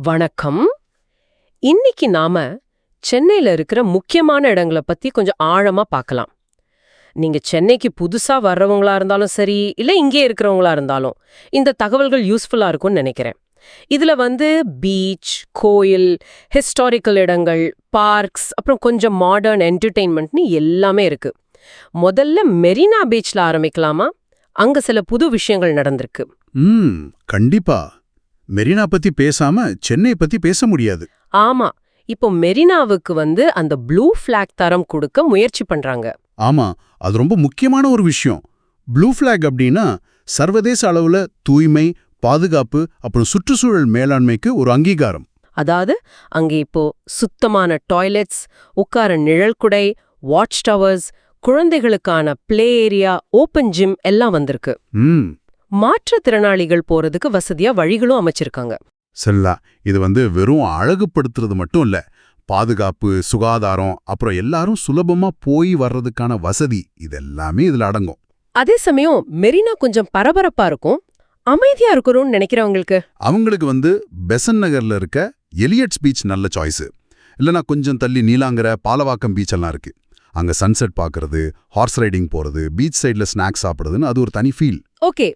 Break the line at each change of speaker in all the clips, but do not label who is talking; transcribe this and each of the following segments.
வணக்கம். இன்னைக்கு நாம சென்னையில இருக்கிற முக்கியமான இடங்களை பத்தி கொஞ்சம் ஆழமா பார்க்கலாம். நீங்க சென்னைக்கு புதுசா வர்றவங்களா இருந்தாலும் சரி, இல்ல இங்கே இருக்கிறவங்களா இருந்தாலும் இந்த தகவல்கள் யூஸ்ஃபுல்லா இருக்கும்னு நினைக்கிறேன். இதுல பீச், கோயில், ஹிஸ்டாரிக்கல் இடங்கள், பார்க்ஸ், அப்புறம் கொஞ்சம் மாடர்ன் என்டர்டெயின்மெண்ட்னு எல்லாமே இருக்கு. முதல்ல மெரினா பீச்ல ஆரம்பிக்கலாமா? அங்க சில புது விஷயங்கள் நடந்திருக்கு.
கண்டிப்பா. மெரினா பத்தி பேசாம சென்னை பத்தி பேச முடியாது.
ஆமா, இப்போ மெரினாவுக்கு அந்த ப்ளூ ஃபிளாக் தரம் கொடுக்க முயற்சி பண்றாங்க.
ஆமா, அது ரொம்ப முக்கியமான ஒரு விஷயம். ப்ளூ ஃபிளாக் அப்படின்னா சர்வதேச அளவுல தூய்மை, பாதுகாப்பு அப்புறம் சுற்றுச்சூழல் மேலாண்மைக்கு ஒரு அங்கீகாரம்.
அதாவது அங்கே இப்போ சுத்தமான டாய்லெட்ஸ், உட்கார நிழல்குடை, வாட்ச் டவர்ஸ், குழந்தைகளுக்கான பிளே ஏரியா, ஓபன் ஜிம் எல்லாம் வந்திருக்கு. மாற்றுத்திறனாளிகள் போறதுக்கு வசதியா வழிகளும் அமைச்சிருக்காங்க.
செல்லா, இது வெறும் அழகுபடுத்துறது மட்டும் இல்ல, பாதுகாப்பு, சுகாதாரம், அப்புறம் எல்லாரும் சுலபமா போய் வர்றதுக்கான வசதி, இதெல்லாமே இதுல அடங்கும்.
அதே சமயம் மெரினா கொஞ்சம் பரபரப்பா இருக்கும், அமைதியா இருக்கணும்னு நினைக்கிறவங்களுக்கு
அவங்களுக்கு பெசன் நகர்ல இருக்க எலியட்ஸ் பீச் நல்ல சாய்ஸ். இல்லனா கொஞ்சம் தள்ளி நீலாங்கர, பாலவாக்கம் பீச் எல்லாம் இருக்கு. அங்க சன்செட் பாக்குறது, ஹார்ஸ் ரைடிங் போறது, பீச் சைட்ல ஸ்நாக்ஸ் சாப்பிடுறதுன்னு அது ஒரு தனி ஃபீல்.
ஓகே,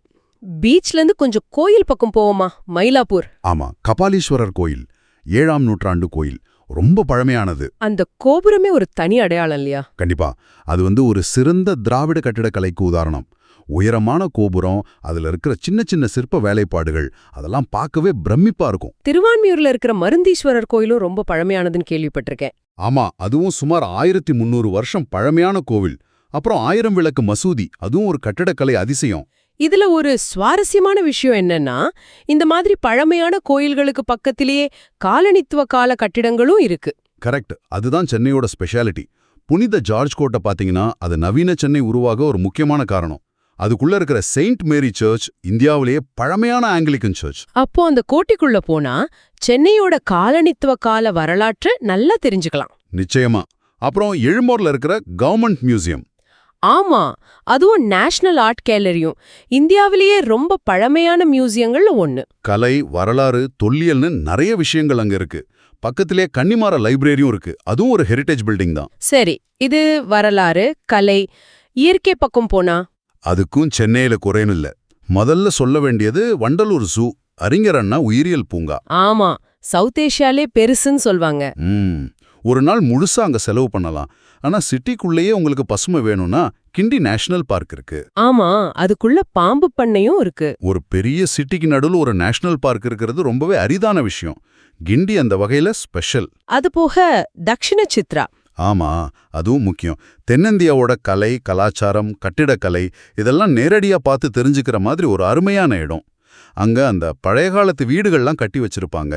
பீச்ல இருந்து கொஞ்சம் கோயில் பக்கம் போவோமா? மயிலாப்பூர்.
ஆமா, கபாலீஸ்வரர் கோயில் 7ஆம் நூற்றாண்டு கோயில், ரொம்ப பழமையானது.
அந்த கோபுரமே ஒரு தனி அடையாளம் இல்லையா?
கண்டிப்பா. அது ஒரு சிறந்த திராவிட கட்டிடக்கலைக்கு உதாரணம். உயரமான கோபுரம், அதுல இருக்கிற சின்ன சின்ன சிற்ப வேலைப்பாடுகள், அதெல்லாம் பார்க்கவே பிரமிப்பா இருக்கும்.
திருவான்மியூர்ல இருக்கிற மருந்தீஸ்வரர் கோயிலும் ரொம்ப பழமையானதுன்னு கேள்விப்பட்டிருக்கேன்.
ஆமா, அதுவும் சுமார் 1300 வருஷம் பழமையான கோவில். அப்புறம் 1000 விளக்கு மசூதி, அதுவும் ஒரு கட்டிடக்கலை அதிசயம்.
இதுல ஒரு சுவாரஸ்யமான விஷயம் என்னன்னா, இந்த மாதிரி பழமையான கோயில்களுக்கு பக்கத்திலேயே காலனித்துவ கால கட்டிடங்களும் இருக்கு.
கரெக்ட், அதுதான் சென்னையோட ஸ்பெஷாலிட்டி. புனித ஜார்ஜ் கோட்டை பாத்தீங்கன்னா அது நவீன சென்னை உருவாக ஒரு முக்கியமான காரணம். அதுக்குள்ள இருக்கிற செயின்ட் மேரி சர்ச் இந்தியாவிலேயே பழமையான ஆங்கிலிக்கன் சர்ச்.
அப்போ அந்த கோட்டைக்குள்ள போனா சென்னையோட காலனித்துவ கால வரலாற்று நல்லா தெரிஞ்சுக்கலாம்.
நிச்சயமா. அப்புறம் எழும்பூர்ல இருக்கிற கவர்மெண்ட் மியூசியம்.
ஆமா, அதுவும் நேஷனல் ஆர்ட் கேலரியும் இந்தியாவிலேயே ரொம்ப பழமையான மியூசியங்கள்ல ஒண்ணு.
கலை, வரலாறு, தொல்லியல்னு நிறைய விஷயங்கள் அங்க இருக்கு. பக்கத்திலே கன்னிமார லைப்ரரியும் இருக்கு, அதுவும் ஒரு ஹெரிடேஜ் பில்டிங் தான்.
சரி, இது வரலாறு, கலை, இயற்கை பக்கம் போனா
அதுக்கும் சென்னையில குறையும் இல்ல. முதல்ல சொல்ல வேண்டியது வண்டலூர் ஜூ, அறிஞர் அண்ணா உயிரியல் பூங்கா.
ஆமா, சவுத் ஏஷியாலே பெருசுன்னு சொல்வாங்க.
ஒரு நாள் முழுசா அங்க செலவு பண்ணலாம். ஆனா சிட்டிக்குள்ளேயே உங்களுக்கு பசுமை வேணும்னா கிண்டி நேஷனல் பார்க் இருக்கு.
ஆமா, அதுக்குள்ள பாம்பு பண்ணையும் இருக்கு.
ஒரு பெரிய சிட்டிக்கு நடுவில் ஒரு நேஷனல் பார்க் இருக்கிறது ரொம்பவே அரிதான விஷயம். கிண்டி அந்த வகையில ஸ்பெஷல்.
அது போக தக்ஷிண சித்ரா.
ஆமா, அதுவும் முக்கியம். தென்னிந்தியாவோட கலை, கலாச்சாரம், கட்டிடக்கலை இதெல்லாம் நேரடியா பார்த்து தெரிஞ்சுக்கிற மாதிரி ஒரு அருமையான இடம். அங்க அந்த பழைய காலத்து வீடுகள்லாம் கட்டி வச்சிருப்பாங்க.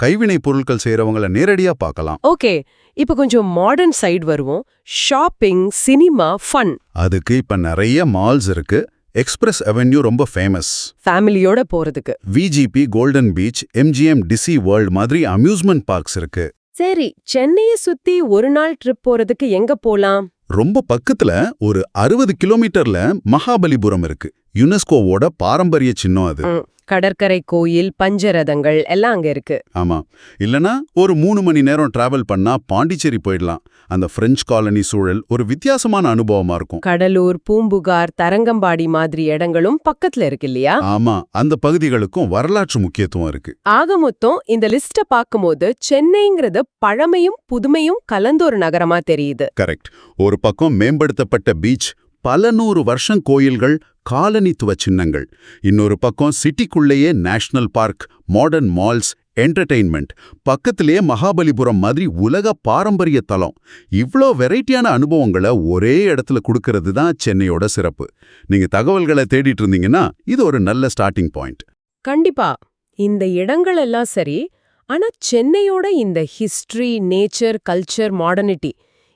கைவினை பொருட்கள் செய்யறவங்கள நேரடியா பார்க்கலாம்.
ஓகே, இப்ப கொஞ்சம் மாடர்ன் சைடு வருவோம். Shopping, cinema, fun.
அதுக்கு இப்ப நிறைய மால்ஸ் இருக்கு. எக்ஸ்பிரஸ் அவென்யூ ரொம்ப ஃபேமஸ்,
ஃபேமிலியோட போறதுக்கு.
VGP, Golden Beach, MGM, Dizzee World மாதிரி அம்யூஸ்மெண்ட் பார்க்ஸ் இருக்கு.
சரி, சென்னையை சுத்தி ஒரு நாள் ட்ரிப் போறதுக்கு எங்க போலாம்?
ரொம்ப பக்கத்துல ஒரு 60 கிலோமீட்டர்ல மகாபலிபுரம் இருக்கு. யுனெஸ்கோவோட பாரம்பரிய சின்னம் அது.
கடற்கரை, கோயில், பஞ்சரதங்கள் எல்லாம் அங்க இருக்கு.
ஆமா, இல்லனா ஒரு 3 மணி நேரம் டிராவல் பண்ணா பாண்டிச்சேரி போயிடலாம். அந்த பிரெஞ்சு காலனி சூழல் ஒரு வித்தியாசமான அனுபவமா இருக்கும்.
கடலூர், பூம்புகார், தரங்கம்பாடி மாதிரி இடங்களும் பக்கத்துல இருக்கு இல்லையா?
ஆமா, அந்த பகுதிகளுக்கும் வரலாற்று முக்கியத்துவம் இருக்கு.
ஆக மொத்தம் இந்த லிஸ்ட பார்க்கும்போது சென்னைங்கிறது பழமையும் புதுமையும் கலந்த ஒரு நகரமா தெரியுது.
கரெக்ட். ஒரு பக்கம் மேம்படுத்தப்பட்ட பீச், பல 100 வருஷம் கோயில்கள், காலனித்துவ சின்னங்கள். இன்னொரு பக்கம் சிட்டிக்குள்ளேயே national park, modern malls, entertainment. பக்கத்திலேயே மகாபலிபுரம் மாதிரி உலக பாரம்பரிய தலம். இவ்ளோ வெரைட்டியான அனுபவங்களை ஒரே இடத்துல கொடுக்கறது தான் சென்னையோட சிறப்பு. நீங்க தகவல்களை தேடிட்டு இருந்தீங்கன்னா இது ஒரு நல்ல ஸ்டார்டிங் பாயிண்ட்.
கண்டிப்பா. இந்த இடங்கள் எல்லாம் சரி, ஆனா சென்னையோட இந்த ஹிஸ்டரி, நேச்சர், கல்ச்சர், மாடர்னிட்டி,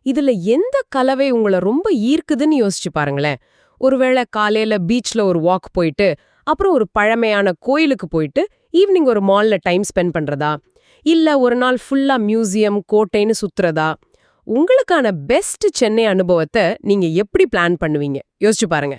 இதுல எந்த கலவை உங்களை ரொம்ப ஈர்க்குதுன்னு யோசிச்சு பாருங்களேன். ஒருவேளை காலையில பீச்ல ஒரு வாக் போயிட்டு அப்புறம் ஒரு பழமையான கோயிலுக்கு போயிட்டு ஈவினிங் ஒரு மால்ல டைம் ஸ்பெண்ட் பண்றதா, இல்ல ஒரு நாள் ஃபுல்லா மியூசியம், கோட்டைன்னு சுத்துறதா, உங்களுக்கான பெஸ்ட் சென்னை அனுபவத்தை நீங்க எப்படி பிளான் பண்ணுவீங்க? யோசிச்சு பாருங்க.